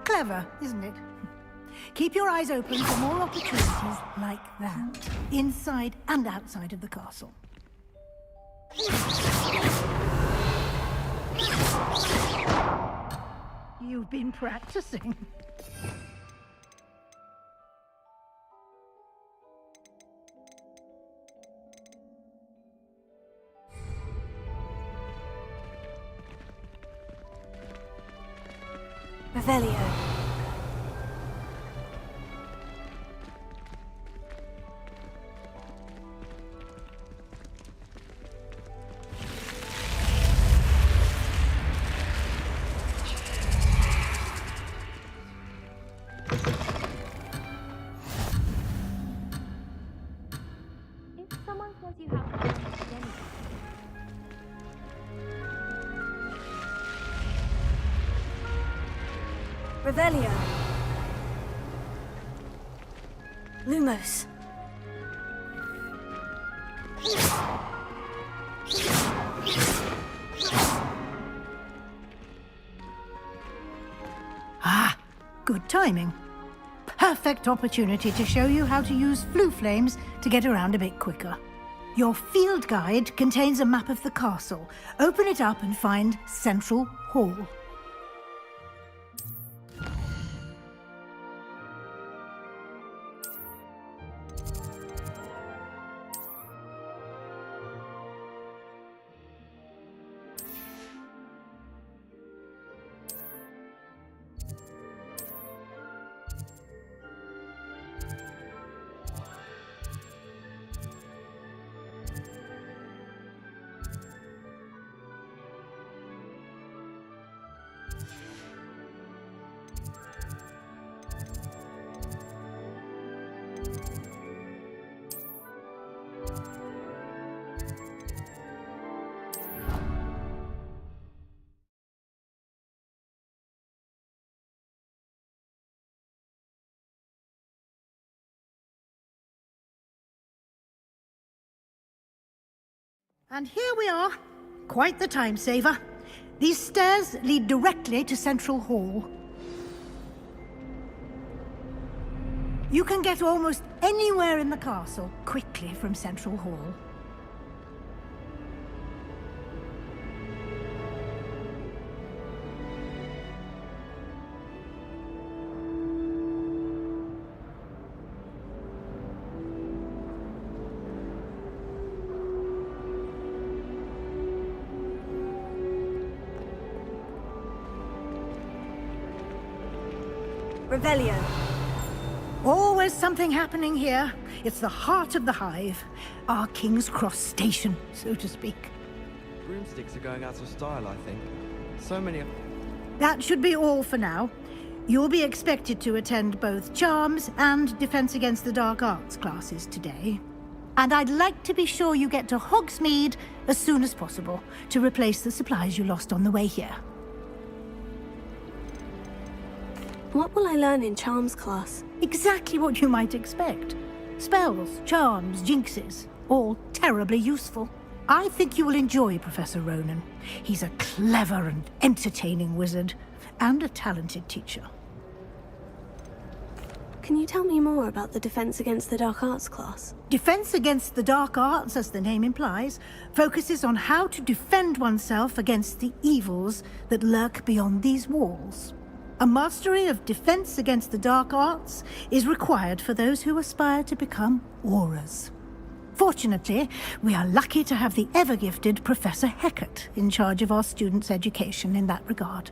Clever, isn't it? Keep your eyes open for more opportunities like that, inside and outside of the castle. You've been practicing. Revelio. If someone says you have to do anything, Revelio. Lumos. Ah, good timing. Perfect opportunity to show you how to use flue flames to get around a bit quicker. Your field guide contains a map of the castle. Open it up and find Central Hall. And here we are. Quite the time saver. These stairs lead directly to Central Hall. You can get almost anywhere in the castle quickly from Central Hall. Revelio. Always something happening here. It's the heart of the hive. Our King's Cross station, so to speak. Broomsticks are going out of style, I think. So many of... That should be all for now. You'll be expected to attend both Charms and Defense Against the Dark Arts classes today. And I'd like to be sure you get to Hogsmeade as soon as possible to replace the supplies you lost on the way here. What will I learn in Charms class? Exactly what you might expect. Spells, charms, jinxes, all terribly useful. I think you will enjoy Professor Ronen. He's a clever and entertaining wizard, and a talented teacher. Can you tell me more about the Defense Against the Dark Arts class? Defense Against the Dark Arts, as the name implies, focuses on how to defend oneself against the evils that lurk beyond these walls. A mastery of Defense Against the Dark Arts is required for those who aspire to become Aurors. Fortunately, we are lucky to have the ever-gifted Professor Hecat in charge of our students' education in that regard.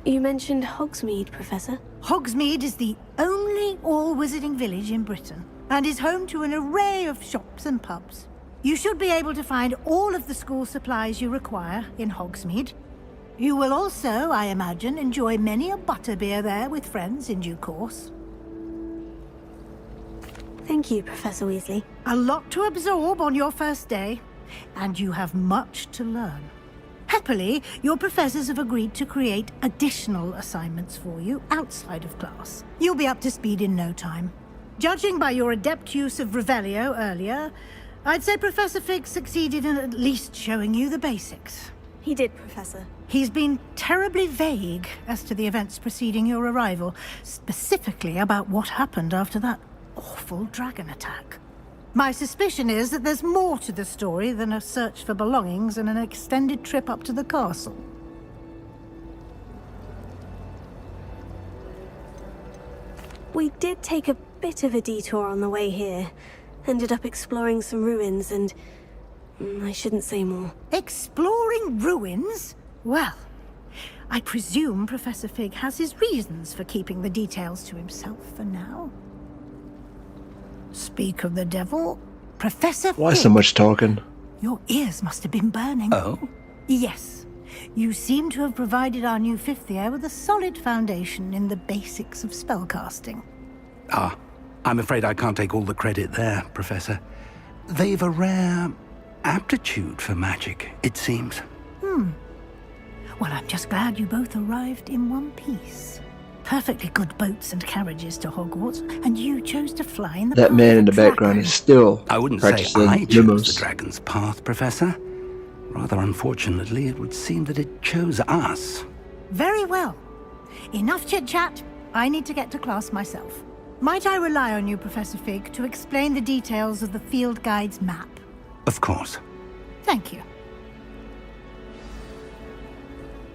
You mentioned Hogsmeade, Professor. Hogsmeade is the only all-wizarding village in Britain, and is home to an array of shops and pubs. You should be able to find all of the school supplies you require in Hogsmeade. You will also, I imagine, enjoy many a butterbeer there with friends in due course. Thank you, Professor Weasley. A lot to absorb on your first day, and you have much to learn. Happily, your professors have agreed to create additional assignments for you outside of class. You'll be up to speed in no time. Judging by your adept use of Revelio earlier, I'd say Professor Fig succeeded in at least showing you the basics. He did, Professor. He's been terribly vague as to the events preceding your arrival, specifically about what happened after that awful dragon attack. My suspicion is that there's more to the story than a search for belongings and an extended trip up to the castle. We did take a bit of a detour on the way here. Ended up exploring some ruins and... I shouldn't say more. Exploring ruins? Well, I presume Professor Fig has his reasons for keeping the details to himself for now. Speak of the devil, Professor Why Fig, so much talking? your ears must have been burning. Oh? Yes. You seem to have provided our new fifth year with a solid foundation in the basics of spellcasting. Ah, I'm afraid I can't take all the credit there, Professor. They've a rare aptitude for magic, it seems. Well, I'm just glad you both arrived in one piece. Perfectly good boats and carriages to Hogwarts, and you chose to fly in the That path man of in the a background dragon. is still I wouldn't say practicing I chose limos. the dragon's path, Professor. Rather unfortunately, it would seem that it chose us. Very well. Enough chit-chat. I need to get to class myself. Might I rely on you, Professor Fig, to explain the details of the field guide's map? Of course. Thank you.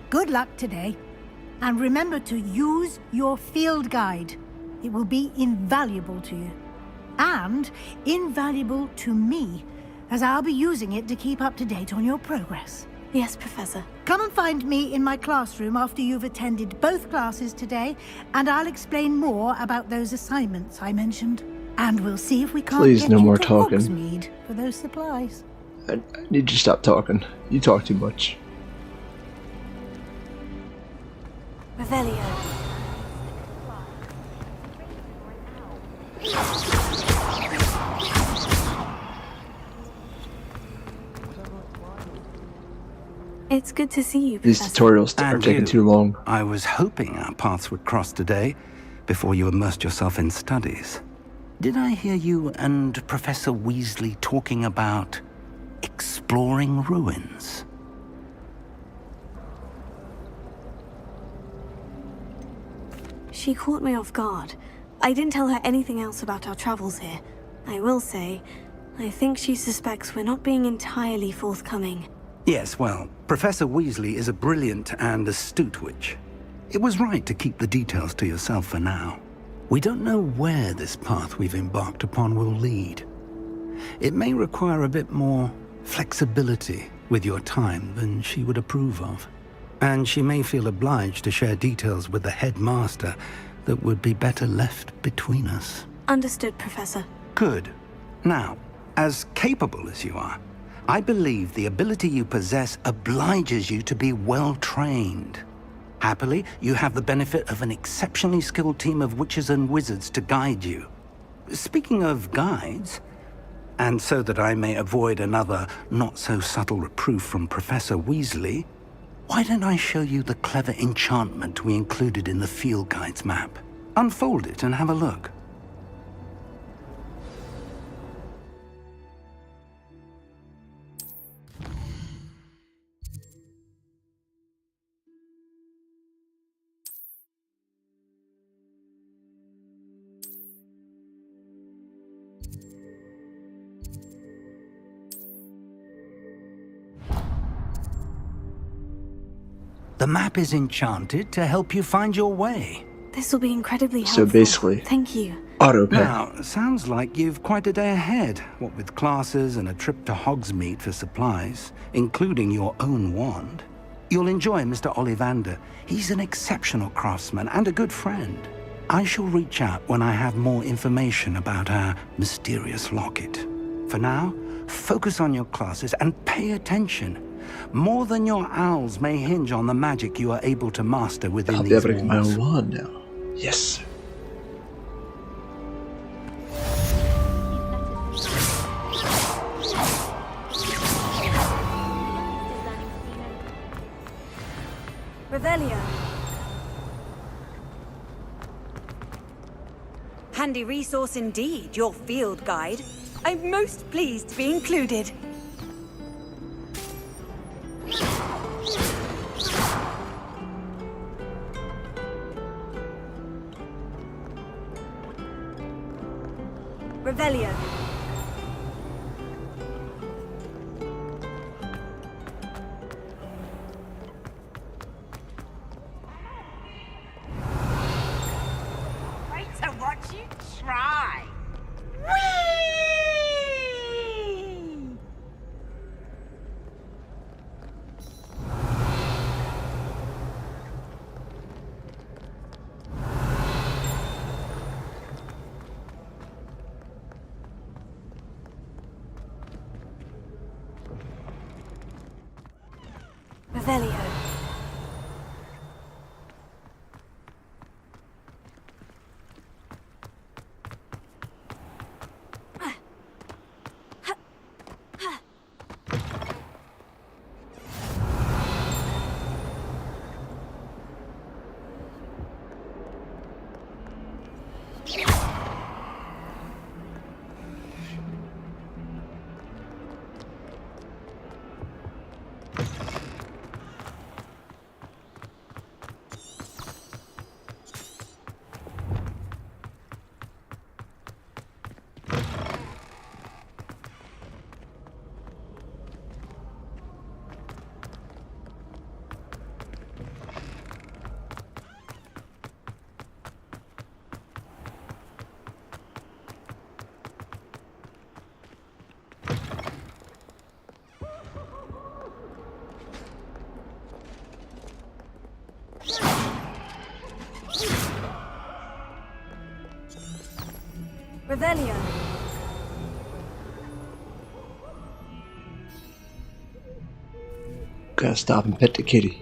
Good luck today. And remember to use your field guide. It will be invaluable to you. And invaluable to me, as I'll be using it to keep up to date on your progress. Yes, Professor. Come and find me in my classroom after you've attended both classes today, and I'll explain more about those assignments I mentioned. And we'll see if we can't Please, get no you more to talking. Hogsmeade for those supplies. I need you to stop talking. You talk too much. Revelio. It's good to see you, These Professor. tutorials are And taking you. too long. I was hoping our paths would cross today, before you immersed yourself in studies. Did I hear you and Professor Weasley talking about exploring ruins? She caught me off guard. I didn't tell her anything else about our travels here. I will say, I think she suspects we're not being entirely forthcoming. Yes, well, Professor Weasley is a brilliant and astute witch. It was right to keep the details to yourself for now. We don't know where this path we've embarked upon will lead. It may require a bit more flexibility with your time than she would approve of. And she may feel obliged to share details with the headmaster that would be better left between us. Understood, Professor. Good. Now, as capable as you are, I believe the ability you possess obliges you to be well trained. Happily, you have the benefit of an exceptionally skilled team of witches and wizards to guide you. Speaking of guides, and so that I may avoid another not-so-subtle reproof from Professor Weasley, why don't I show you the clever enchantment we included in the field guide's map? Unfold it and have a look. The map is enchanted to help you find your way. This will be incredibly So helpful. basically- Thank you. Auto pay. Now, sounds like you've quite a day ahead, what with classes and a trip to Hogsmeade for supplies, including your own wand. You'll enjoy Mr. Ollivander. He's an exceptional craftsman and a good friend. I shall reach out when I have more information about our mysterious locket. For now, focus on your classes and pay attention. More than your owls may hinge on the magic you are able to master within I'll be these able to get my walls. own wand now. Yes. Revelio. Handy resource indeed, your field guide. I'm most pleased to be included. Revelio. Wait to watch you try. Whee! Revelio. Revelio. Gotta stop and pet the kitty.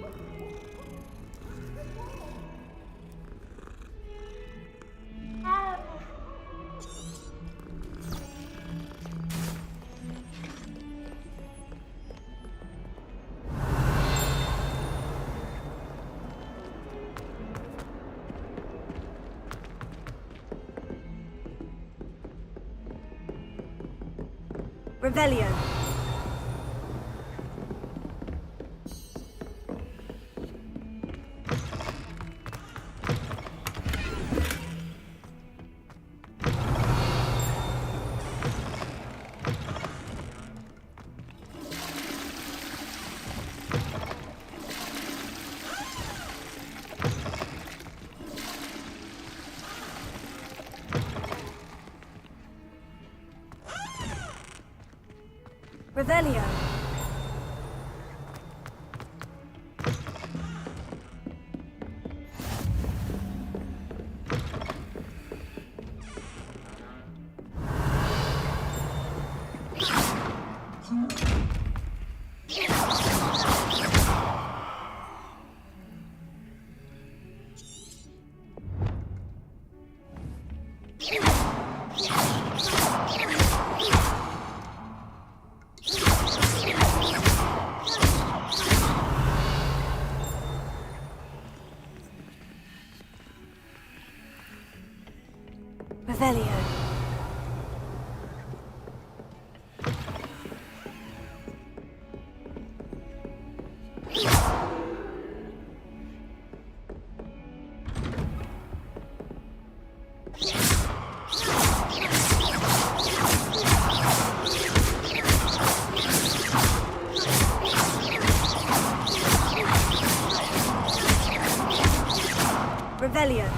Revelio. Revelio. Revelio. Revelio.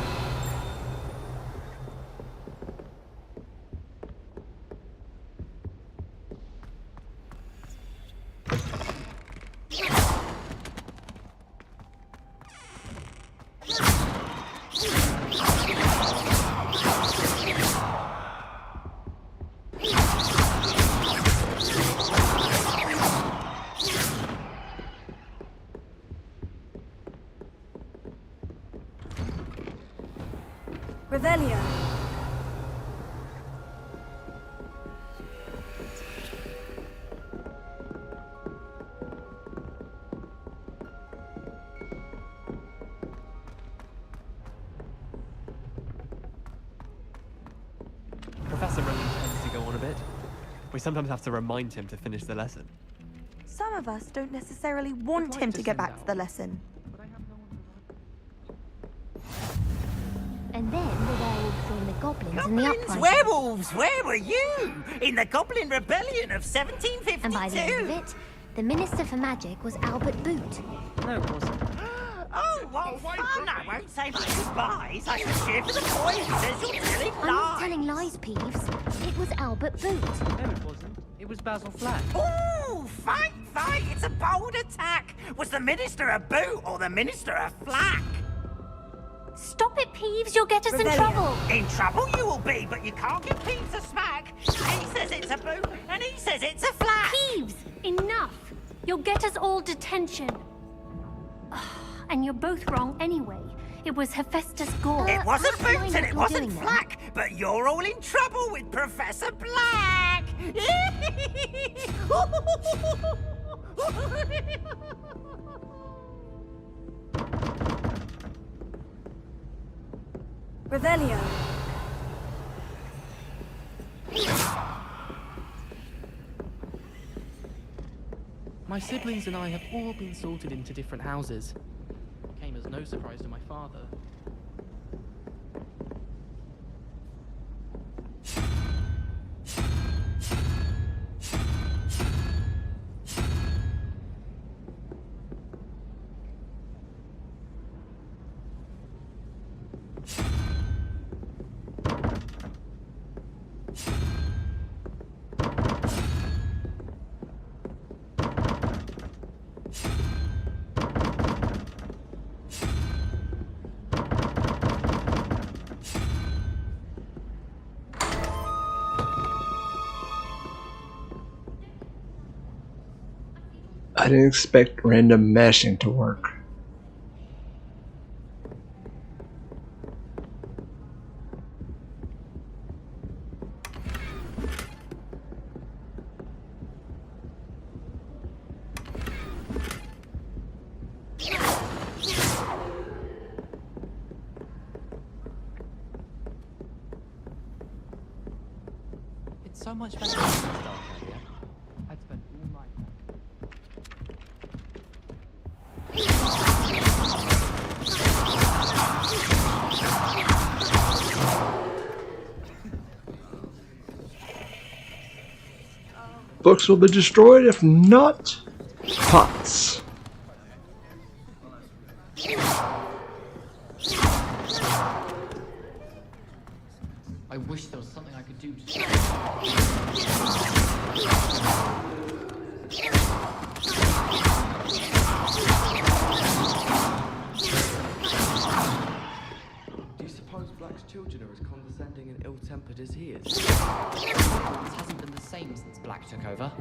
Revelio. Professor Rowan tends to go on a bit. We sometimes have to remind him to finish the lesson. Some of us don't necessarily want him to get back to the lesson. And then the werewolves join the goblins in the Goblins, uprising. werewolves, where were you? In the Goblin Rebellion of 1752. And by the end of it, the Minister for Magic was Albert Boot. No, it wasn't. Oh, what fun! I won't say my goodbyes. I shall cheer for the boy who says you're telling I'm not lies. telling lies, Peeves. It was Albert Boot. No, it wasn't. It was Basil Flack. Ooh, fight! It's a bold attack. Was the Minister a boot or the Minister a flack? Stop it, Peeves. You'll get us in Rebellion. trouble. In trouble you will be, but you can't give Peeves a smack. He says it's a boot, and he says it's a flack. Peeves, enough. You'll get us all detention. And you're both wrong anyway. It was Hephaestus Gore. It wasn't That's Boots why and it you're wasn't doing that. Flack, but you're all in trouble with Professor Black. Revelio. My siblings and I have all been sorted into different houses. Came as no surprise to my father. I didn't expect random mashing to work. It's so much better than the dark area. I'd spend all night. Books will be destroyed if not pots. I wish there was something I could do to... Do you suppose Black's children are as condescending and ill-tempered as he is? This hasn't been the same since Black took over.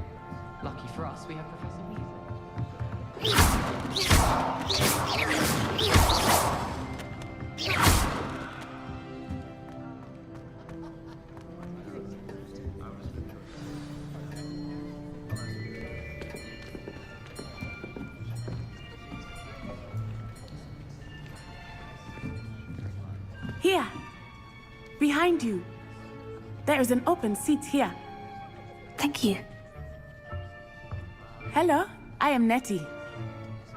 Lucky for us, we have Professor Weasley. Here, behind you. There is an open seat here. Thank you. Hello, I am Nettie.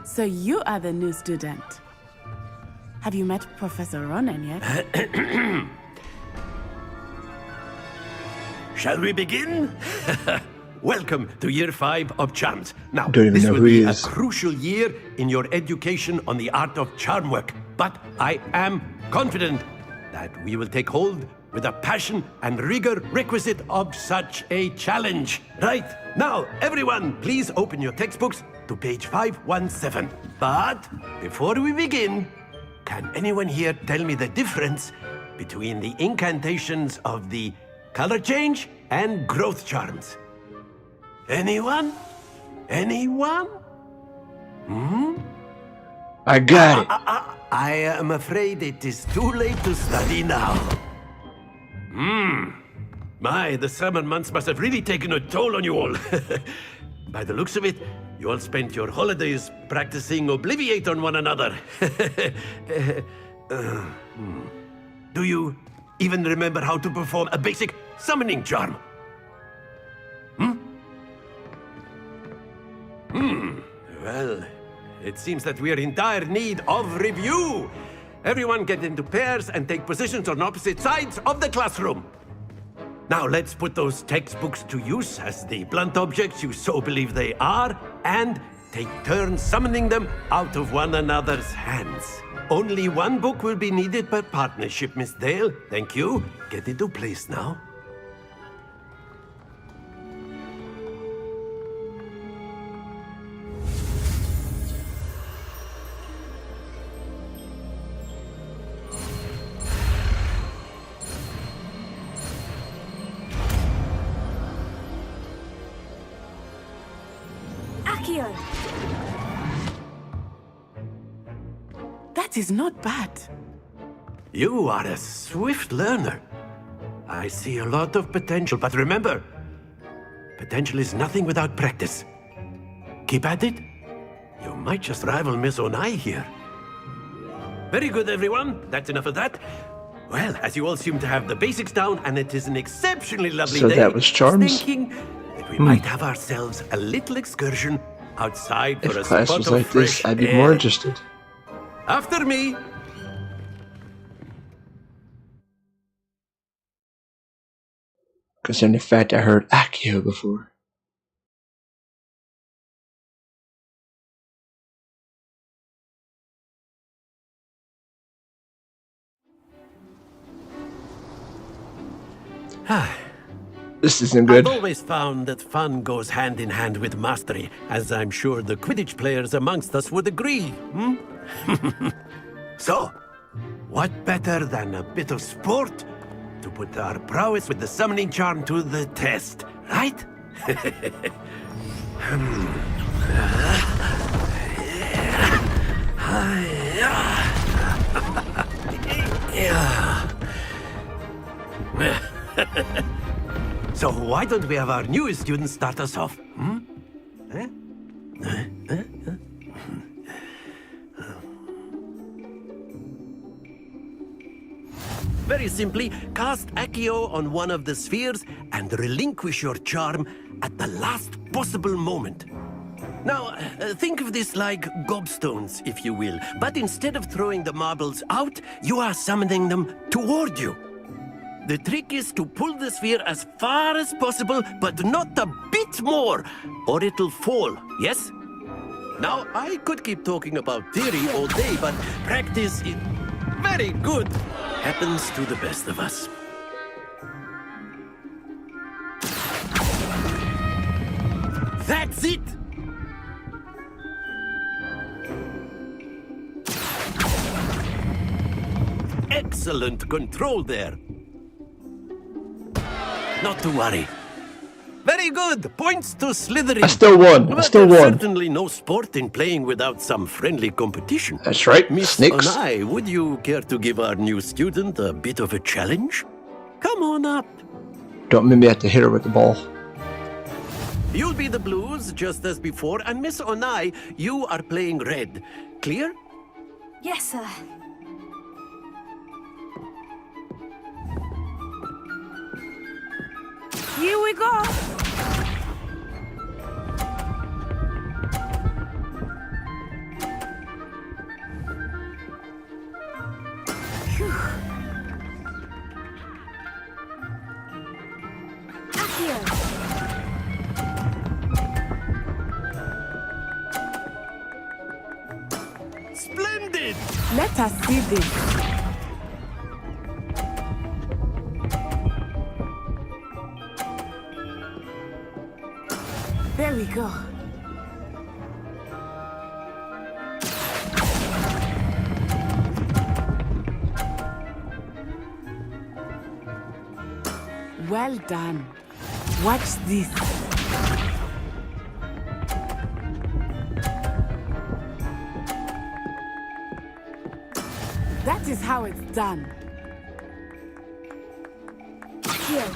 So you are the new student. Have you met Professor Ronan yet? Shall we begin? Welcome to Year 5 of Charms. Now, Don't even this know will who he be a is. crucial year in your education on the art of charm work. But I am confident that we will take hold with the passion and rigor requisite of such a challenge. Right, now, everyone, please open your textbooks to page 517. But before we begin, can anyone here tell me the difference between the incantations of the color change and growth charms? Anyone? Anyone? I got it. I am afraid it is too late to study now. My, the summer months must have really taken a toll on you all. By the looks of it, you all spent your holidays practicing Obliviate on one another. Do you even remember how to perform a basic summoning charm? Well, it seems that we are in dire need of review. Everyone get into pairs and take positions on opposite sides of the classroom. Now let's put those textbooks to use as the blunt objects you so believe they are, and take turns summoning them out of one another's hands. Only one book will be needed per partnership, Miss Dale. Thank you. Get into place now. Accio! That is not bad. You are a swift learner. I see a lot of potential, but remember, potential is nothing without practice. Keep at it. You might just rival Miss Onai here. Very good, everyone. That's enough of that. Well, as you all seem to have the basics down, and it is an exceptionally lovely So day, that was Charms? thinking that we might have ourselves a little excursion outside for a If class spot was of like this, fresh I'd be air. more interested. After me. Considering the fact I heard Accio before. This isn't good. I've always found that fun goes hand in hand with mastery, as I'm sure the Quidditch players amongst us would agree. So, what better than a bit of sport to put our prowess with the summoning charm to the test, right? So why don't we have our newest student start us off? Very simply, cast Accio on one of the spheres and relinquish your charm at the last possible moment. Now, think of this like gobstones, if you will, but instead of throwing the marbles out, you are summoning them toward you. The trick is to pull the sphere as far as possible, but not a bit more, or it'll fall, yes? Now, I could keep talking about theory all day, but practice is very good. Happens to the best of us. That's it! Excellent control there. Not to worry. Very good. Points to Slytherin. I still won. I But still there's won. certainly no sport in playing without some friendly competition. That's right. Miss Snakes. Onai, would you care to give our new student a bit of a challenge? Come on up. Don't make me have to hit her with the ball. You'll be the blues, just as before, and Miss Onai, you are playing red. Clear? Yes, sir. Here we go. Splendid! Let us see this. There we go. Well done. Watch this. That is how it's done. Here.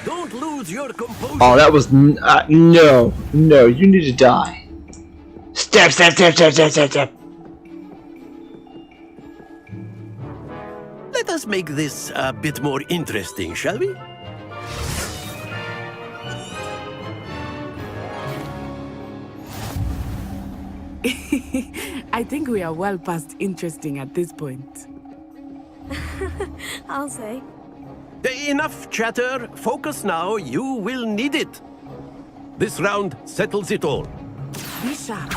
Don't lose your composure. Oh, that was no, no. You need to die. Step, step, step, step, step, step, step. Let us make this a bit more interesting, shall we? I think we are well past interesting at this point. I'll say. Enough chatter. Focus now. You will need it. This round settles it all. Be sharp.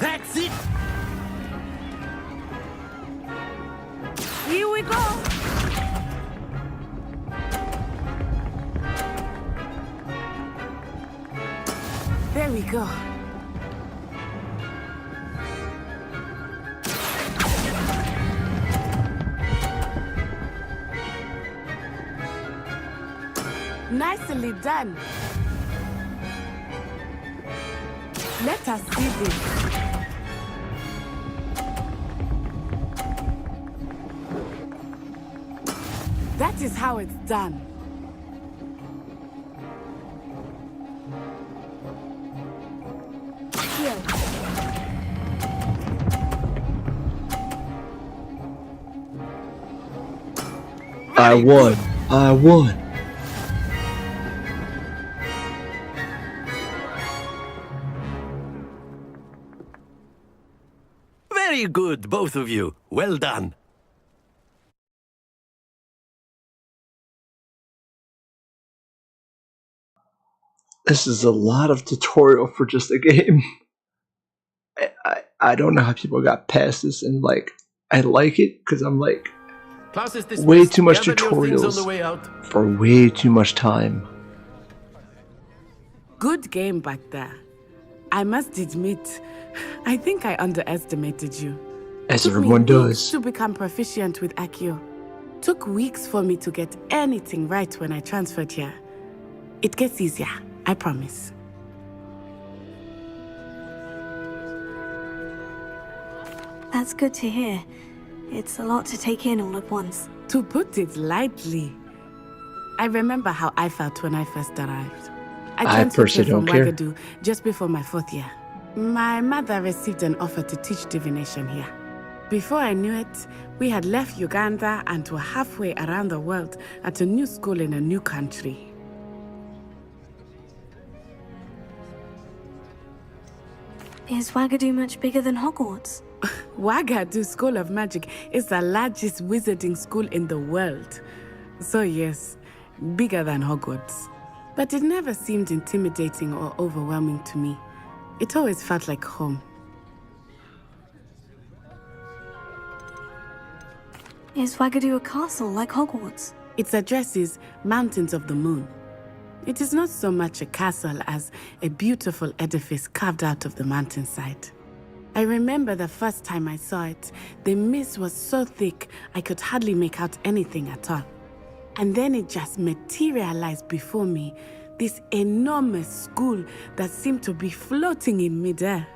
That's it. Here we go. There we go. Nicely done. Let us see this. That is how it's done. Here. I won. I won. Very good, both of you. Well done. This is a lot of tutorial for just a game. I don't know how people got past this, and like I like it because I'm like way too much tutorials for way too much time. Good game back there. I must admit, I think I underestimated you. As Took everyone me weeks does. to become proficient with Accio. Took weeks for me to get anything right when I transferred here. It gets easier, I promise. That's good to hear. It's a lot to take in all at once. To put it lightly, I remember how I felt when I first arrived. I transferred personally here from don't care. Wagadu just before my 4th year. My mother received an offer to teach divination here. Before I knew it, we had left Uganda and were halfway around the world at a new school in a new country. Is Wagadu much bigger than Hogwarts? Wagadu School of Magic is the largest wizarding school in the world. So yes, bigger than Hogwarts. But it never seemed intimidating or overwhelming to me. It always felt like home. Is Wagadu a castle like Hogwarts? Its address is Mountains of the Moon. It is not so much a castle as a beautiful edifice carved out of the mountainside. I remember the first time I saw it, the mist was so thick I could hardly make out anything at all. And then it just materialized before me, this enormous school that seemed to be floating in midair.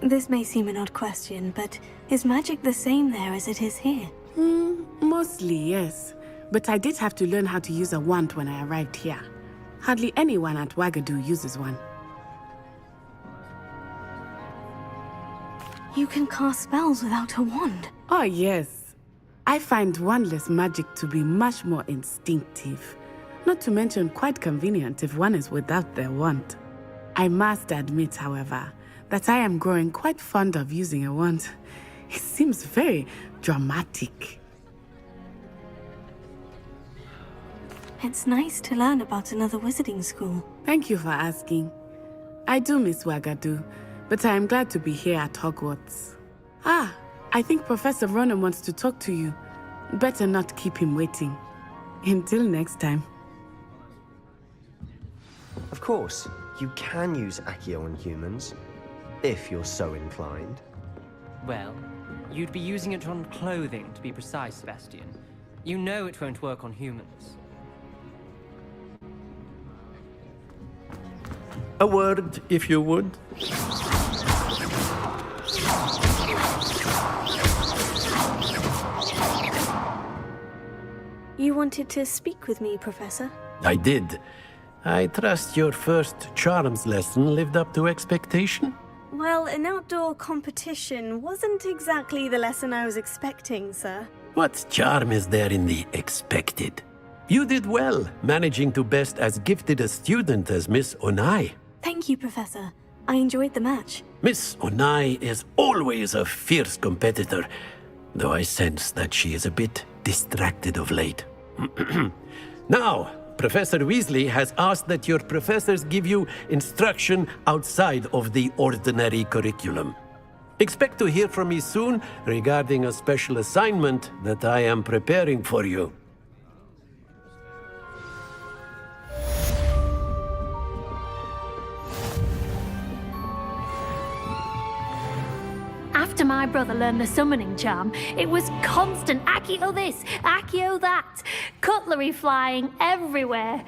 This may seem an odd question, but is magic the same there as it is here? Mostly, yes. But I did have to learn how to use a wand when I arrived here. Hardly anyone at Wagadu uses one. You can cast spells without a wand. Oh, yes. I find wandless magic to be much more instinctive. Not to mention quite convenient if one is without their wand. I must admit, however, that I am growing quite fond of using a wand. It seems very dramatic. It's nice to learn about another wizarding school. Thank you for asking. I do miss Wagadu, but I am glad to be here at Hogwarts. Ah, I think Professor Ronen wants to talk to you. Better not keep him waiting. Until next time. Of course, you can use Accio on humans, if you're so inclined. Well, you'd be using it on clothing, to be precise, Sebastian. You know it won't work on humans. A word, if you would. You wanted to speak with me, Professor? I did. I trust your first charms lesson lived up to expectation? Well, an outdoor competition wasn't exactly the lesson I was expecting, sir. What charm is there in the expected? You did well, managing to best as gifted a student as Miss Onai. Thank you, Professor. I enjoyed the match. Miss Onai is always a fierce competitor, though I sense that she is a bit distracted of late. Now, Professor Weasley has asked that your professors give you instruction outside of the ordinary curriculum. Expect to hear from me soon regarding a special assignment that I am preparing for you. After my brother learned the summoning charm, it was constant Accio this, Accio that, cutlery flying everywhere.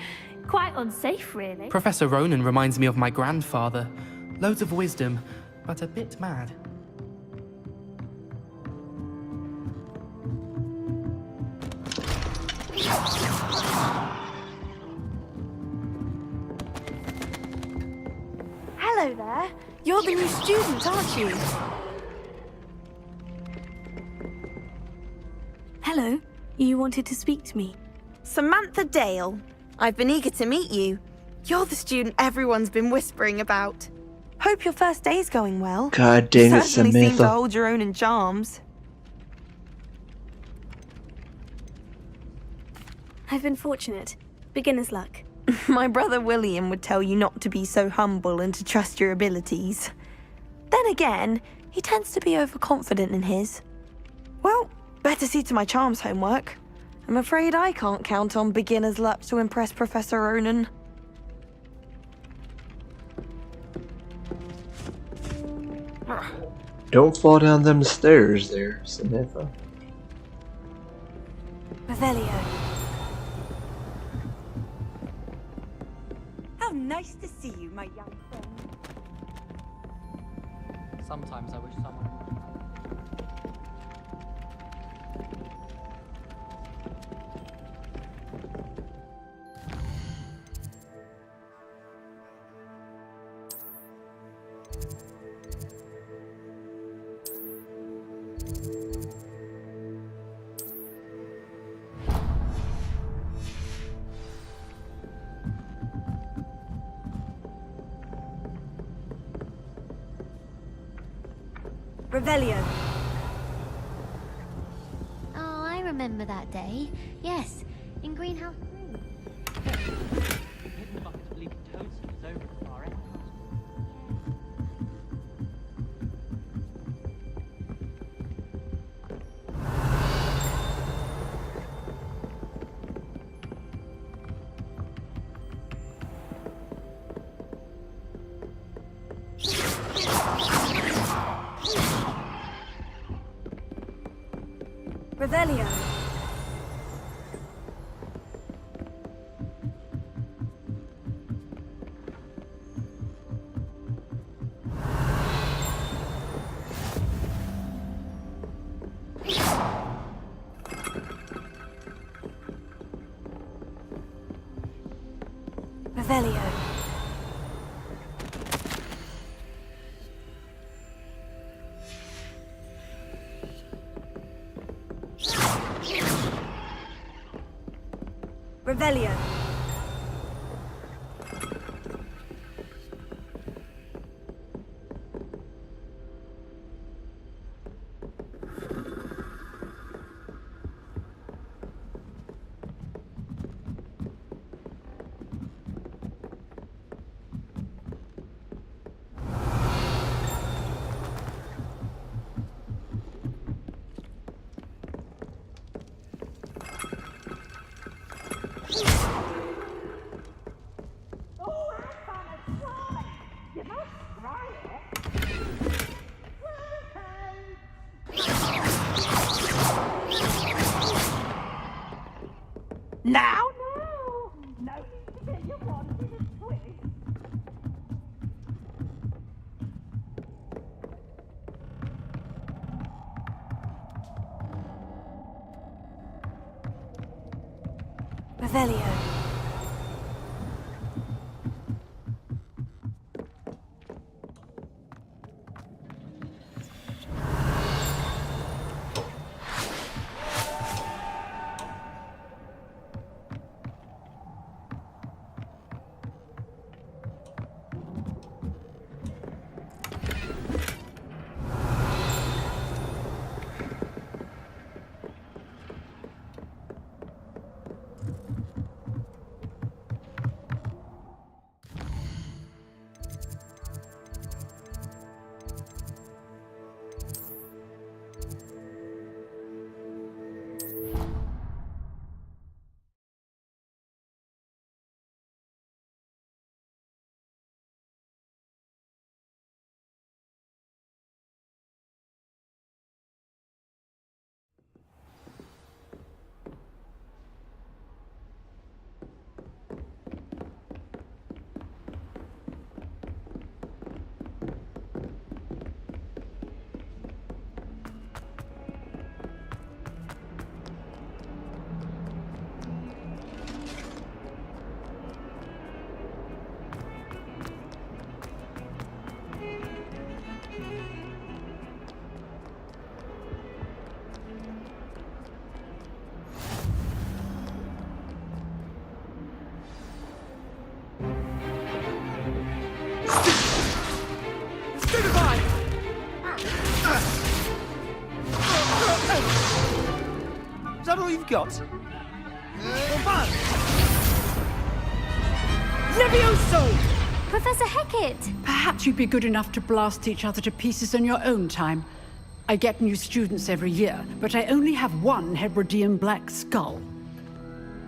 Quite unsafe, really. Professor Ronen reminds me of my grandfather. Loads of wisdom, but a bit mad. Hello there. You're the new student, aren't you? Hello. You wanted to speak to me. Samantha Dale. I've been eager to meet you. You're the student everyone's been whispering about. Hope your first day's going well. God dang it, Certainly seem to Samantha. hold your own in charms. I've been fortunate. Beginner's luck. My brother William would tell you not to be so humble and to trust your abilities. Then again, he tends to be overconfident in his. Well, better see to my charms homework. I'm afraid I can't count on beginner's luck to impress Professor Ronen. Don't fall down them stairs there, Samantha. Revelio. How nice to see you, my young friend. Sometimes I wish someone... Revelio. Oh, I remember that day. Yes, in Greenhouse 3. Revelio. Revelio. Revelio. Now, no need to get your wand in a twist. Revelio. Is that all you've got? Levioso! Professor Hecat! Perhaps you'd be good enough to blast each other to pieces in your own time. I get new students every year, but I only have one Hebridean black skull.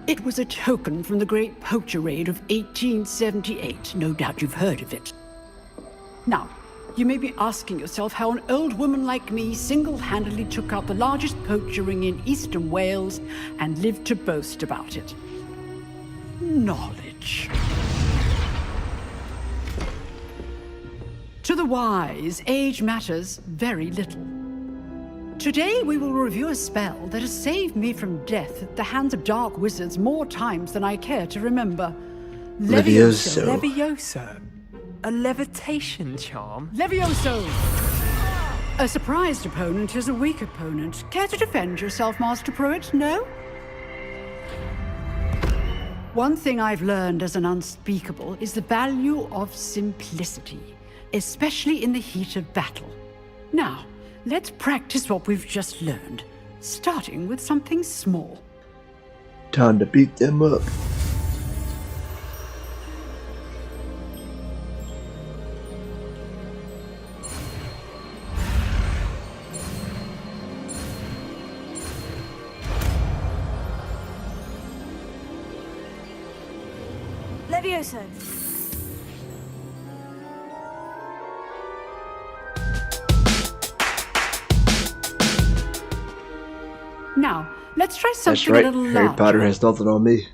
It was a token from the Great Poacher Raid of 1878. No doubt you've heard of it. Now, you may be asking yourself how an old woman like me single-handedly took out the largest poacher ring in eastern Wales and lived to boast about it. Knowledge. To the wise, age matters very little. Today we will review a spell that has saved me from death at the hands of dark wizards more times than I care to remember. Levioso. Levioso. A levitation charm? Levioso! A surprised opponent is a weak opponent. Care to defend yourself, Master Pruitt? No? One thing I've learned as an unspeakable is the value of simplicity, especially in the heat of battle. Now, let's practice what we've just learned, starting with something small. Time to beat them up. Levioso. Now, let's try something That's right, a little Harry larger. Potter has nothing on me.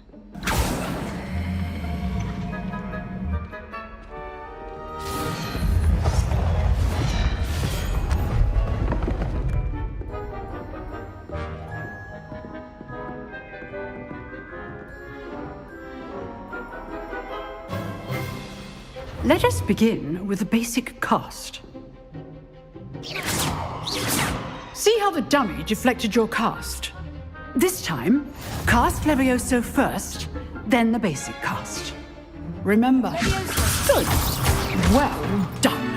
Let us begin with the basic cast. See how the dummy deflected your cast? This time, cast Levioso first, then the basic cast. Remember. Good. Well done.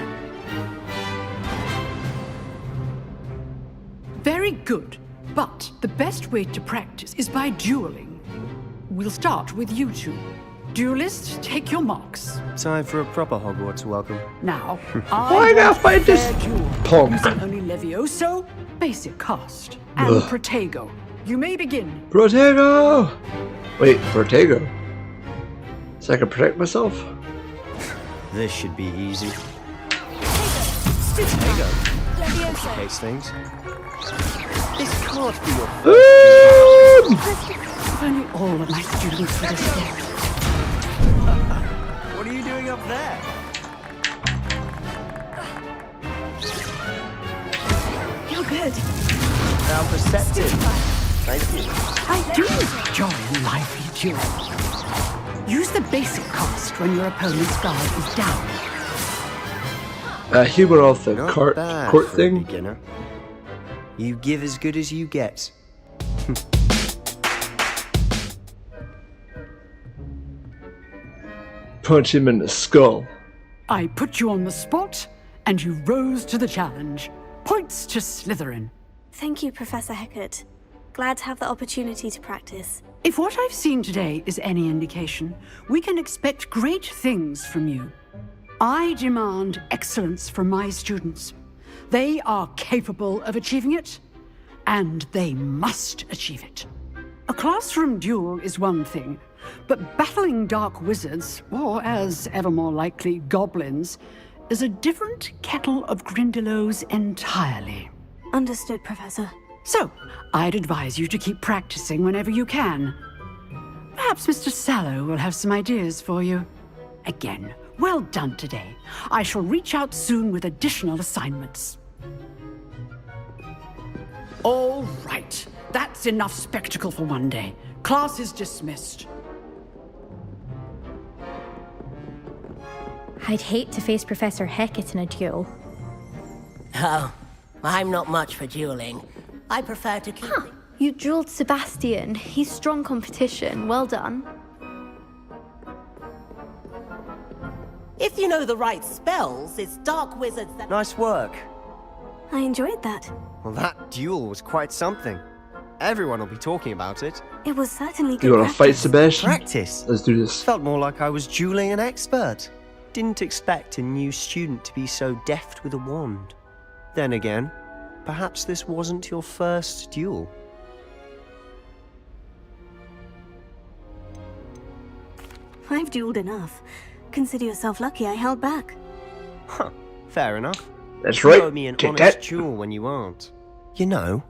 Very good. But the best way to practice is by dueling. We'll start with you two. Duelists, take your marks. Time for a proper Hogwarts welcome. Now, Why not fight this punk? using only Levioso, basic cast, and Protego. You may begin. Protego! Wait, Protego? So I can protect myself? This should be easy. Protego. Complicates things. This can't be your first. If only all of my students were this good. What are you doing up there? You're good. Now perceptive. Thank you. I do enjoy lively duels. Use the basic cast when your opponent's guard is down. Human off the court for thing. A beginner. You give as good as you get. Punch him in the skull. I put you on the spot, and you rose to the challenge. Points to Slytherin. Thank you, Professor Hecat. Glad to have the opportunity to practice. If what I've seen today is any indication, we can expect great things from you. I demand excellence from my students. They are capable of achieving it, and they must achieve it. A classroom duel is one thing, but battling dark wizards, or as ever more likely, goblins, is a different kettle of Grindylows entirely. Understood, Professor. So, I'd advise you to keep practicing whenever you can. Perhaps Mr. Sallow will have some ideas for you. Again, well done today. I shall reach out soon with additional assignments. All right. That's enough spectacle for one day. Class is dismissed. I'd hate to face Professor Hecat in a duel. Oh, I'm not much for dueling. I prefer to keep... You dueled Sebastian. He's strong competition. Well done. If you know the right spells, it's dark wizards that... Nice work. I enjoyed that. Well, that duel was quite something. Everyone will be talking about it. It was certainly good You wanna fight practice. Sebastian? Practice? Let's do this. Felt more like I was dueling an expert. Didn't expect a new student to be so deft with a wand. Then again, perhaps this wasn't your first duel. I've dueled enough. Consider yourself lucky I held back. Huh, fair enough. That's You right. owe me an Kit honest Kat. duel when you aren't. You know,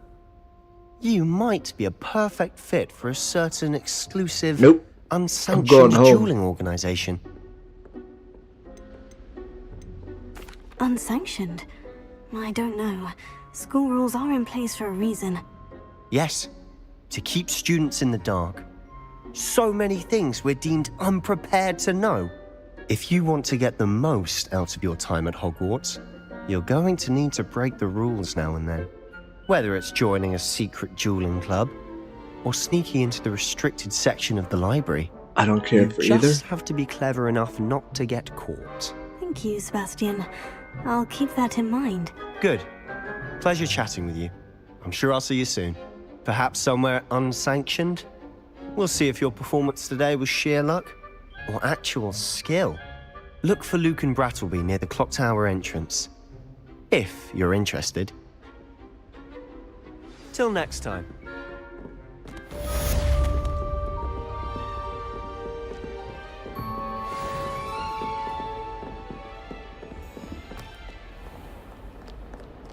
you might be a perfect fit for a certain exclusive, Nope. unsanctioned going home. dueling organization. Unsanctioned? I don't know. School rules are in place for a reason. Yes, to keep students in the dark. So many things we're deemed unprepared to know. If you want to get the most out of your time at Hogwarts, you're going to need to break the rules now and then. Whether it's joining a secret dueling club, or sneaking into the restricted section of the library. I don't care you for just either. have to be clever enough not to get caught. Thank you, Sebastian. I'll keep that in mind. Good. Pleasure chatting with you. I'm sure I'll see you soon. Perhaps somewhere unsanctioned? We'll see if your performance today was sheer luck or actual skill. Look for Lucan Brattleby near the clock tower entrance. If you're interested. Till next time.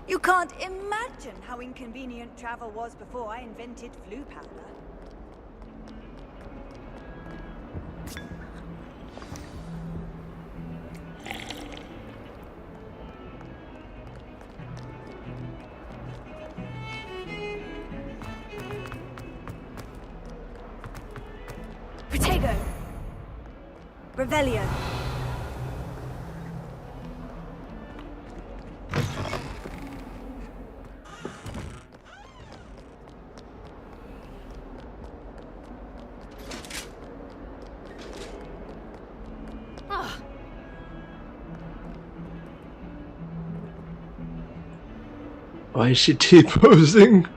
You can't imagine how inconvenient travel was before I invented flu powder. Protego! Revelio! Why is she T-posing?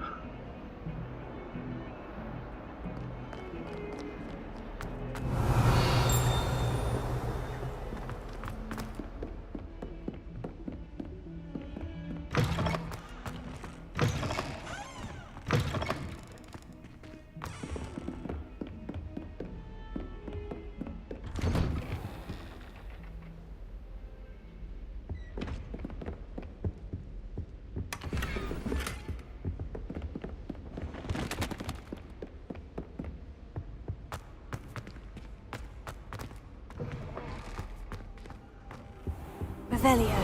Revelio.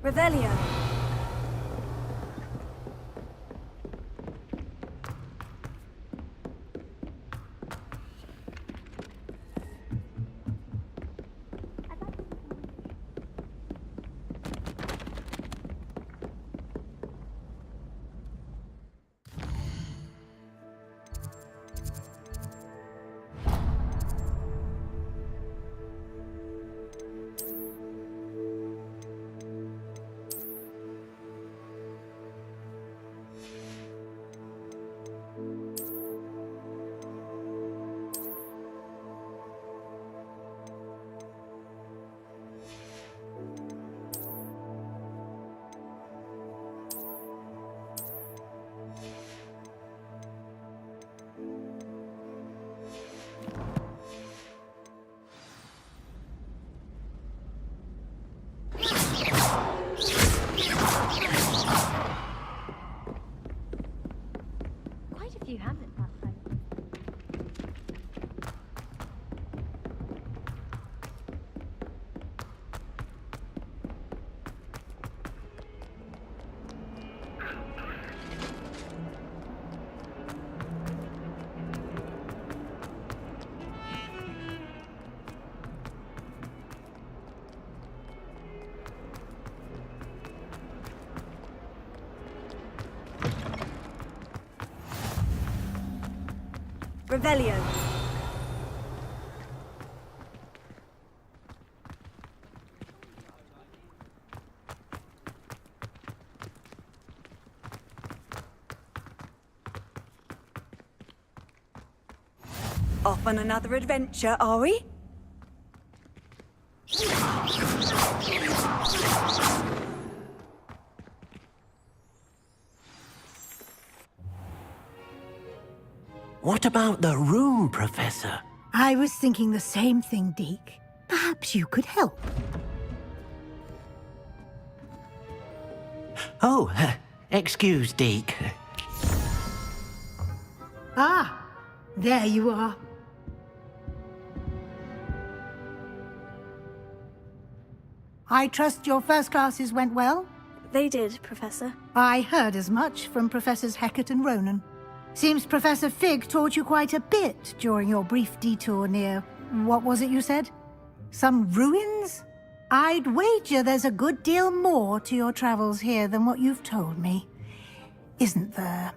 Revelio. Quite a few hamlets outside. Revelio. Off on another adventure, are we? What about the room, Professor? I was thinking the same thing, Deke. Perhaps you could help. Oh, excuse, Deke. Ah, there you are. I trust your first classes went well? They did, Professor. I heard as much from Professors Hecat and Ronan. Seems Professor Fig taught you quite a bit during your brief detour near... what was it you said? Some ruins? I'd wager there's a good deal more to your travels here than what you've told me. Isn't there?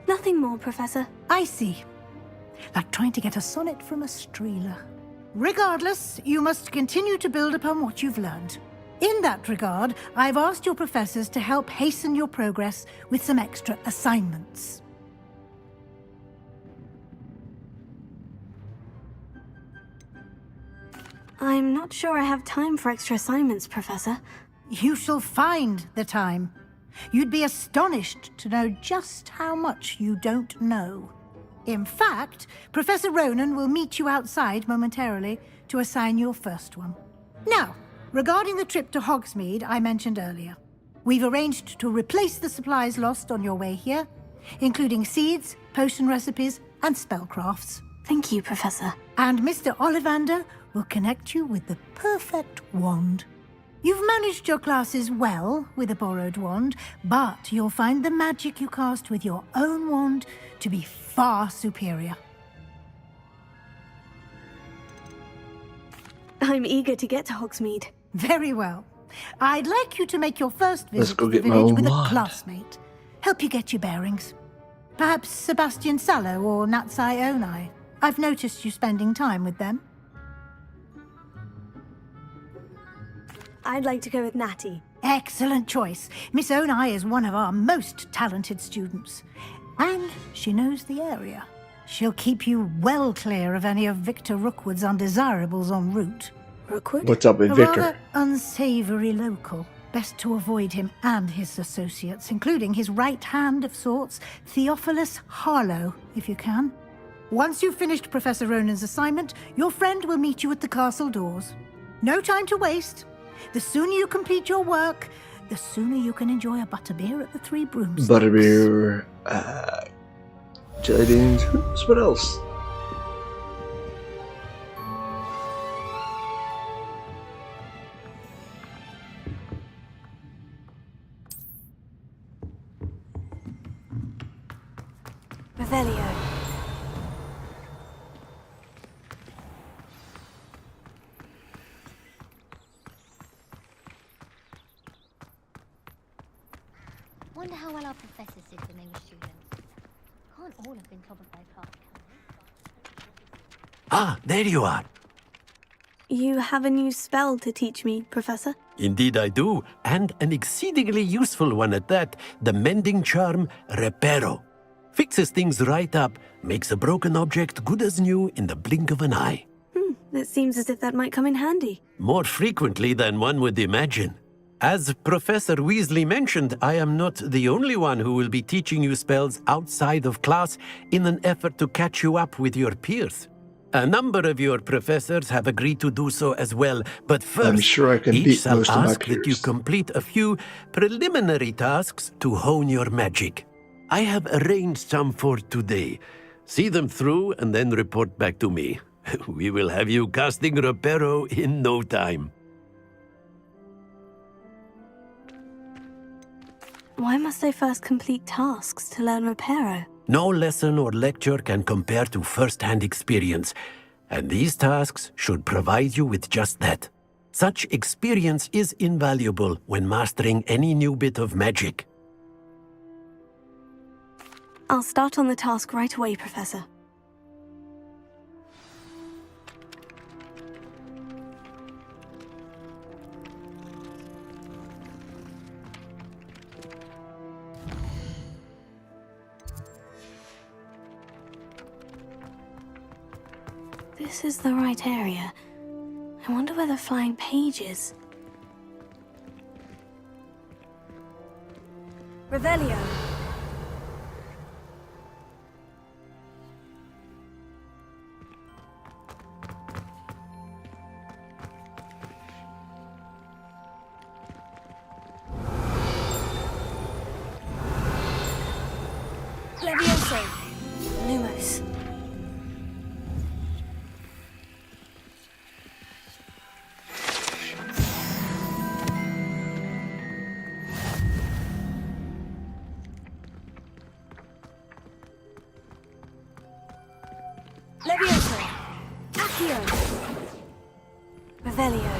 Nothing more, Professor. I see. Like trying to get a sonnet from a streeler. Regardless, you must continue to build upon what you've learned. In that regard, I've asked your professors to help hasten your progress with some extra assignments. I'm not sure I have time for extra assignments, Professor. You shall find the time. You'd be astonished to know just how much you don't know. In fact, Professor Ronan will meet you outside momentarily to assign your first one. Now, regarding the trip to Hogsmeade I mentioned earlier, we've arranged to replace the supplies lost on your way here, including seeds, potion recipes, and spellcrafts. Thank you, Professor. And Mr. Ollivander will connect you with the perfect wand. You've managed your classes well with a borrowed wand, but you'll find the magic you cast with your own wand to be far superior. I'm eager to get to Hogsmeade. Very well. I'd like you to make your first Let's visit go to the get my village own with a wand. classmate. Help you get your bearings. Perhaps Sebastian Sallow or Natsai Onai. I've noticed you spending time with them. I'd like to go with Natty. Excellent choice. Miss Onai is one of our most talented students. And she knows the area. She'll keep you well clear of any of Victor Rookwood's undesirables en route. Rookwood? What's up with A Vicar? rather unsavory local. Best to avoid him and his associates, including his right hand of sorts, Theophilus Harlow, if you can. Once you've finished Professor Ronan's assignment, your friend will meet you at the castle doors. No time to waste. The sooner you complete your work, the sooner you can enjoy a butterbeer at the Three Broomsticks. Butterbeer, jelly beans, what else? Revelio. Wonder how well our professors did when they were students. Can't all have been top of their class, can they? Ah, there you are. You have a new spell to teach me, Professor? Indeed I do, and an exceedingly useful one at that, the mending charm Reparo. Fixes things right up, makes a broken object good as new in the blink of an eye. It seems as if that might come in handy. More frequently than one would imagine. As Professor Weasley mentioned, I am not the only one who will be teaching you spells outside of class in an effort to catch you up with your peers. A number of your professors have agreed to do so as well, but first, I'm sure I can each beat shall most of my ask that you peers. complete a few preliminary tasks to hone your magic. I have arranged some for today. See them through and then report back to me. We will have you casting Reparo in no time. Why must I first complete tasks to learn Reparo? No lesson or lecture can compare to first-hand experience, and these tasks should provide you with just that. Such experience is invaluable when mastering any new bit of magic. I'll start on the task right away, Professor. This is the right area. I wonder where the flying page is. Revelio. Levioso. Lumos. Levioso. Accio. Revelio.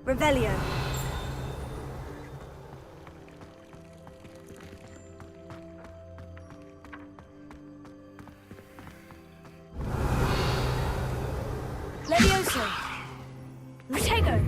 Revelio. Levioso. Protego.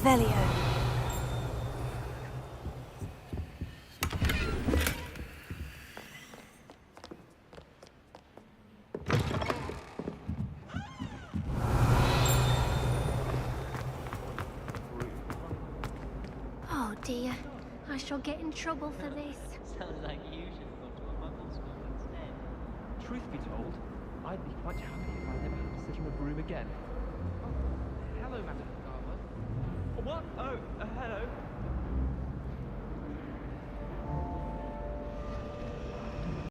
Revelio. Oh dear, I shall get in trouble for this. Sounds like you should have gone to a muggle school instead. Truth be told, I'd be quite happy if I never had to sit on a broom again. Hello, Madam Garber. What? Oh, hello.